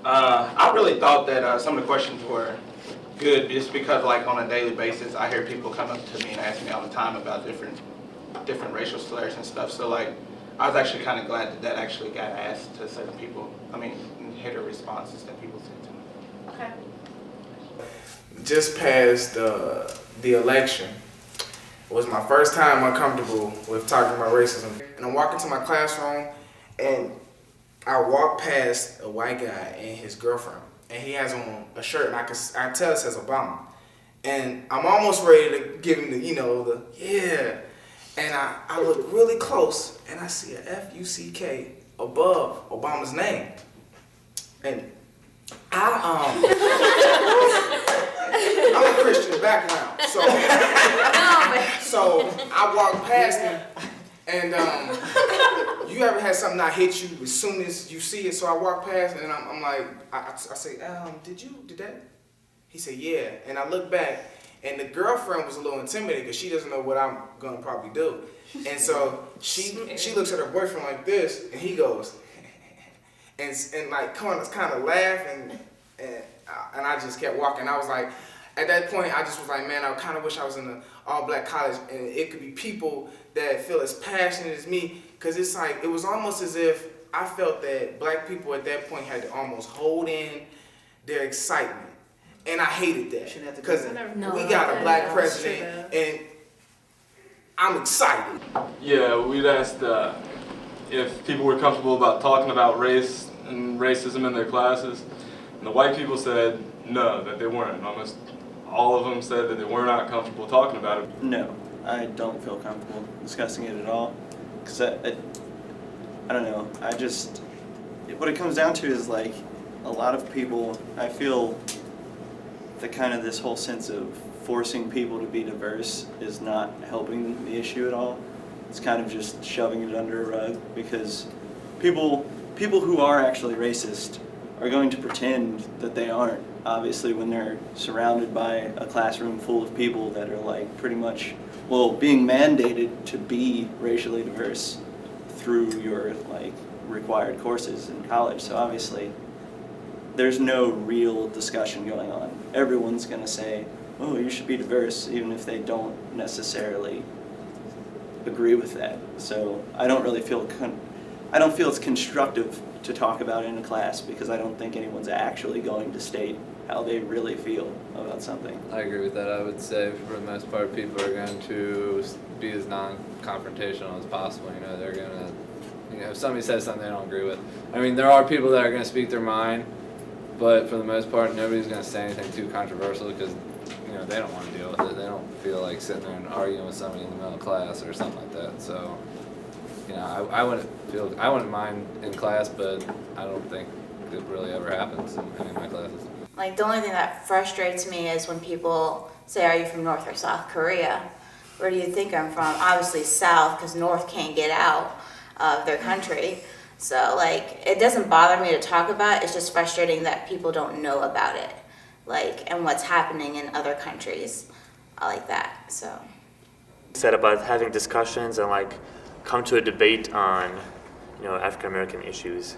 I really thought that some of the questions were good just because like on a daily basis I hear people come up to me and ask me all the time about different racial slurs and stuff. So like I was actually kind of glad that that actually got asked to certain people. I mean, and hear the responses that people said to me. Okay. Just past the election, it was my first time uncomfortable with talking about racism. And I'm walking to my classroom, and I walk past a white guy and his girlfriend, and he has on a shirt, and I can tell it says Obama. And I'm almost ready to give him the, the yeah. And I look really close, and I see a F-U-C-K above Obama's name. And I'm a Christian background, so I walk past him, and you ever had something not hit you as soon as you see it? So I walk past, and I'm like, I say, did that? He said, yeah. And I look back, and the girlfriend was a little intimidated because she doesn't know what I'm gonna probably do. And so she looks at her boyfriend like this, and he goes, and like kind of laugh, and I just kept walking. I was like, at that point, I just was like, man, I kind of wish I was in an all-black college, and it could be people that feel as passionate as me, because it's like, it was almost as if I felt that black people at that point had to almost hold in their excitement. And I hated that, because we got a black president, and I'm excited. Yeah, we'd asked if people were comfortable about talking about race and racism in their classes, and the white people said no, that they weren't. Almost all of them said that they were not comfortable talking about it. No, I don't feel comfortable discussing it at all, because I don't know, what it comes down to is like a lot of people, I feel that kind of this whole sense of forcing people to be diverse is not helping the issue at all. It's kind of just shoving it under a rug, because people who are actually racist are going to pretend that they aren't, obviously, when they're surrounded by a classroom full of people that are like pretty much, well, being mandated to be racially diverse through your like required courses in college. So obviously there's no real discussion going on. Everyone's going to say, oh, you should be diverse, even if they don't necessarily agree with that. So I don't really feel it's constructive to talk about it in a class, because I don't think anyone's actually going to state how they really feel about something. I agree with that. I would say for the most part people are going to be as non-confrontational as possible. They're going to, if somebody says something they don't agree with. I mean, there are people that are going to speak their mind, but for the most part nobody's going to say anything too controversial, because they don't want to deal with it. They don't feel like sitting there and arguing with somebody in the middle of class or something like that. So, I wouldn't mind in class, but I don't think it really ever happens in any of my classes. Like, the only thing that frustrates me is when people say, are you from North or South Korea? Where do you think I'm from? Obviously South, because North can't get out of their country. So, like, it doesn't bother me to talk about it. It's just frustrating that people don't know about it, like, and what's happening in other countries like that. So said about having discussions and like come to a debate on African American issues.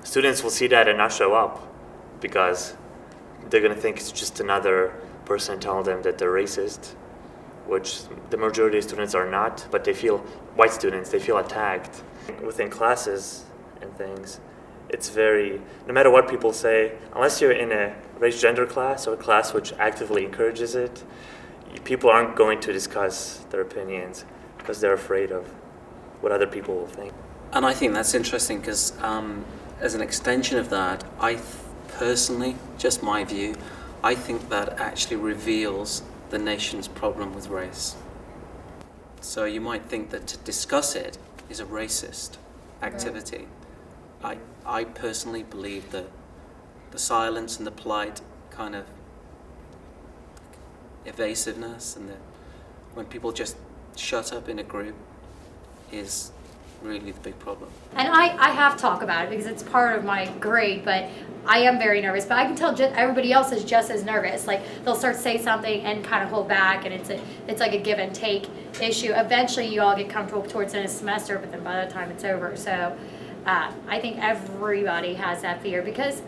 Students will see that and not show up, because they're going to think it's just another person telling them that they're racist, which the majority of students are not, but white students, they feel attacked. Within classes and things, it's no matter what people say, unless you're in a race gender class or a class which actively encourages it, people aren't going to discuss their opinions because they're afraid of what other people will think. And I think that's interesting, because as an extension of that, personally, just my view, I think that actually reveals the nation's problem with race. So you might think that to discuss it is a racist activity. I personally believe that the silence and the polite kind of evasiveness, and when people just shut up in a group, is really the big problem. And I have talked about it because it's part of my grade, but I am very nervous. But I can tell everybody else is just as nervous. Like, they'll start to say something and kind of hold back, and it's like a give and take issue. Eventually you all get comfortable towards the end of the semester, but then by the time it's over. So I think everybody has that fear, because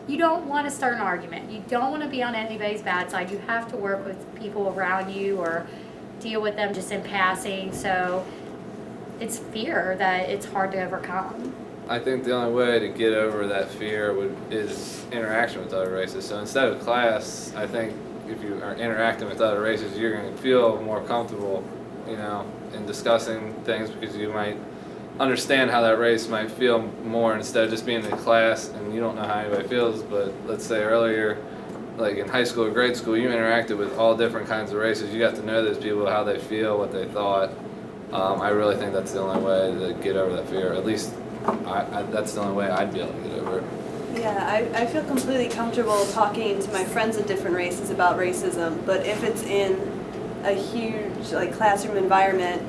you don't want to start an argument. You don't want to be on anybody's bad side. You have to work with people around you or deal with them just in passing. So it's fear that it's hard to overcome. I think the only way to get over that fear is interaction with other races. So instead of class, I think if you are interacting with other races, you're going to feel more comfortable, you know, in discussing things because you might understand how that race might feel more instead of just being in class and you don't know how anybody feels. But let's say earlier, like in high school or grade school, you interacted with all different kinds of races. You got to know those people, how they feel, what they thought. I really think that's the only way to get over that fear. At least that's the only way I'd be able to get over it. Yeah, I feel completely comfortable talking to my friends of different races about racism, but if it's in a huge like classroom environment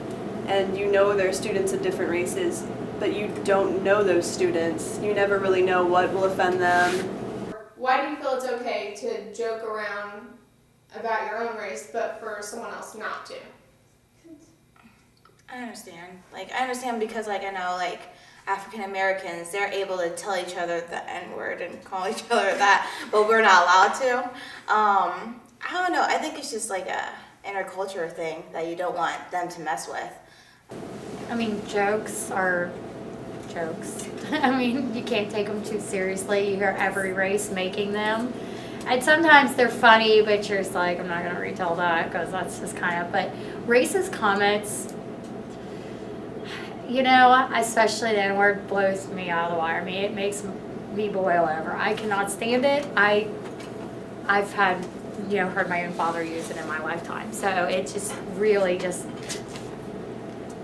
and you know there are students of different races, but you don't know those students, you never really know what will offend them. Why do you feel it's okay to joke around about your own race, but for someone else not to? I understand. Like, I understand because, like, I know, like, African Americans, they're able to tell each other the N-word and call each other that, but we're not allowed to. I don't know. I think it's just like a interculture thing that you don't want them to mess with. I mean, jokes are jokes. I mean, you can't take them too seriously. You hear every race making them. And sometimes they're funny, but you're just like, I'm not going to retell that because that's just kind of, but racist comments, you know, especially the N-word blows me out of the wire. I mean, it makes me boil over. I cannot stand it. I've had, you know, heard my own father use it in my lifetime. So it just really just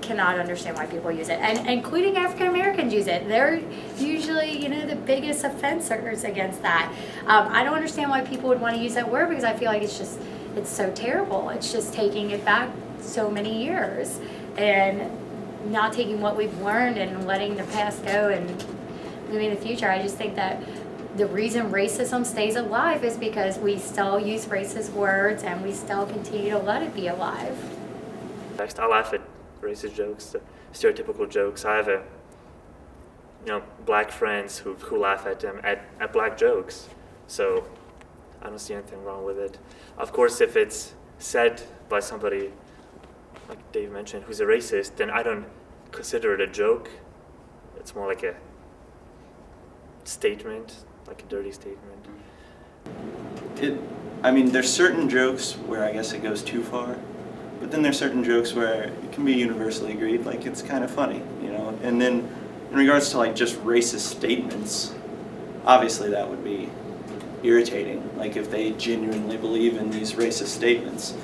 cannot understand why people use it. And including African Americans use it. They're usually, you know, the biggest offenders against that. I don't understand why people would want to use that word because I feel like it's so terrible. It's just taking it back so many years and not taking what we've learned and letting the past go and moving in the future. I just think that the reason racism stays alive is because we still use racist words and we still continue to let it be alive. I laugh at racist jokes, stereotypical jokes. I have black friends who laugh at them at black jokes. So I don't see anything wrong with it. Of course, if it's said by somebody, like Dave mentioned, who's a racist, then I don't consider it a joke. It's more like a statement, like a dirty statement. I mean, there's certain jokes where I guess it goes too far, but then there's certain jokes where it can be universally agreed, like it's kind of funny, you know? And then in regards to like just racist statements, obviously that would be irritating, like if they genuinely believe in these racist statements.